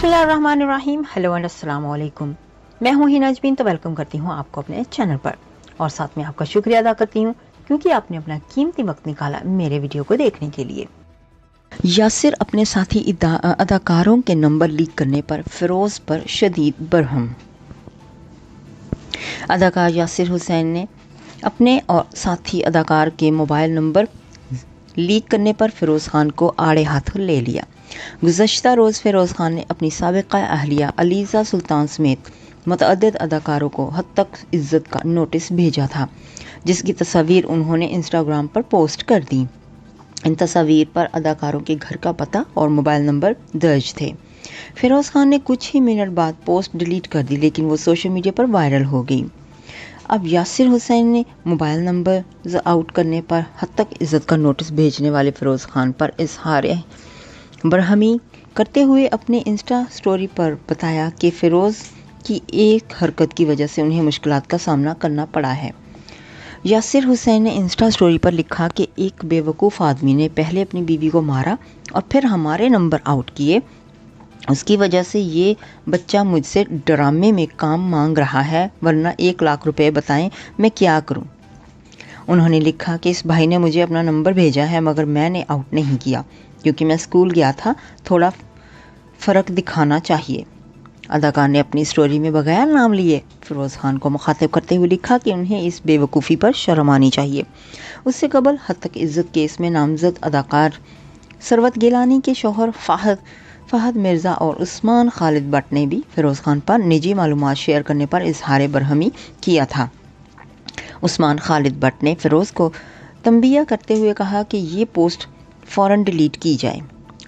बिस्मिल्लाहिर्रहमानिर्रहीम। Hello and अस्सलाम वालेकुम। मैं हूँ हिना अजमीन, तो वेलकम करती हूँ आपको अपने चैनल पर और साथ में आपका शुक्रिया अदा करती हूँ क्योंकि आपने अपना कीमती वक्त निकाला मेरे वीडियो को देखने के लिए। यासिर अपने साथी अदाकारों के नंबर लीक करने पर फिरोज पर शदीद बरहम। अदाकार यासिर हुसैन ने अपने और साथी अदाकार के मोबाइल नंबर लीक करने पर फिरोज़ खान को आड़े हाथों ले लिया। गुज़श्ता रोज़ फिरोज़ खान ने अपनी साबिक़ा अहलिया अलीज़ा सुल्तान समेत मुतअद्दिद अदाकारों को हद तक इज़्ज़त का नोटिस भेजा था, जिसकी तस्वीर उन्होंने इंस्टाग्राम पर पोस्ट कर दी। इन तस्वीर पर अदाकारों के घर का पता और मोबाइल नंबर दर्ज थे। फिरोज़ खान ने कुछ ही मिनट बाद पोस्ट डिलीट कर दी, लेकिन वो सोशल मीडिया पर वायरल हो गई। अब यासिर हुसैन ने मोबाइल नंबर आउट करने पर हद तक इज़्ज़त का नोटिस भेजने वाले फिरोज़ खान पर इजहार बरहमी करते हुए अपने इंस्टा स्टोरी पर बताया कि फ़िरोज़ की एक हरकत की वजह से उन्हें मुश्किलात का सामना करना पड़ा है। यासिर हुसैन ने इंस्टा स्टोरी पर लिखा कि एक बेवकूफ़ आदमी ने पहले अपनी बीवी को मारा और फिर हमारे नंबर आउट किए। उसकी वजह से ये बच्चा मुझसे ड्रामे में काम मांग रहा है, वरना 1 लाख रुपए बताएं मैं क्या करूं। उन्होंने लिखा कि इस भाई ने मुझे अपना नंबर भेजा है, मगर मैंने आउट नहीं किया क्योंकि मैं स्कूल गया था, थोड़ा फ़र्क दिखाना चाहिए। अदाकार ने अपनी स्टोरी में बगैर नाम लिए फिरोज़ खान को मुखातिब करते हुए लिखा कि उन्हें इस बेवकूफ़ी पर शर्म आनी चाहिए। उससे कबल हद तक इज़्ज़त केस में नामजद अदाकार सरवत गिलानी के शौहर फ़हद मिर्ज़ा और उस्मान खालिद बट ने भी फिरोज़ खान पर निजी मालूमात शेयर करने पर इजहार बरहमी किया था। उस्मान खालिद बट ने फिरोज़ को तंबिया करते हुए कहा कि ये पोस्ट फ़ौरन डिलीट की जाए।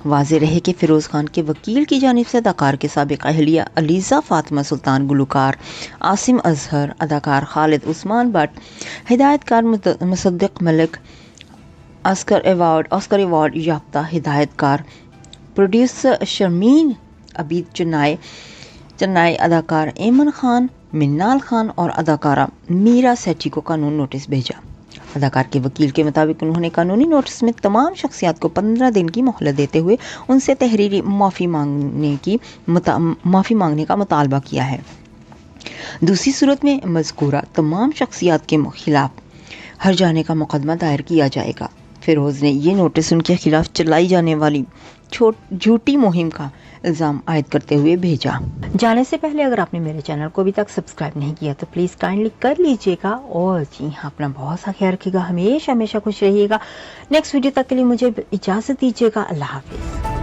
वाज़ेह रहे कि फ़िरोज़ खान के वकील की जानिब से अदाकार के साबिक़ अहलिया अलीज़ा फ़ातिमा सुल्तान, गुलकार आसिम अज़हर, अदाकार खालिद उस्मान बट, हिदायतकार मुसद्दिक़ मलिक, ऑस्कर अवार्ड याफ्ता हिदायतकार प्रोड्यूसर शर्मीन अबीद चन्नाई, अदाकार एमन खान, मिन्नाल खान और अदाकारा मीरा सेठी को कानूनी नोटिस भेजा। अदाकार के वकील के मुताबिक उन्होंने कानूनी नोटिस में तमाम शख्सियात को 15 दिन की मोहलत देते हुए उनसे तहरीरी माफ़ी मांगने का मुतालबा किया है। दूसरी सूरत में मज़कूरा तमाम शख्सियात के खिलाफ हर्जाने का मुकदमा दायर किया जाएगा। फिरोज़ ने ये नोटिस उनके खिलाफ चलाई जाने वाली झूठी मुहिम का इल्ज़ाम आयद करते हुए भेजा। जाने से पहले अगर आपने मेरे चैनल को अभी तक सब्सक्राइब नहीं किया तो प्लीज़ काइंडली कर लीजिएगा और जी हाँ, अपना बहुत सा ख्याल रखिएगा, हमेशा खुश रहिएगा। नेक्स्ट वीडियो तक के लिए मुझे इजाज़त दीजिएगा। अल्लाह हाफिज़।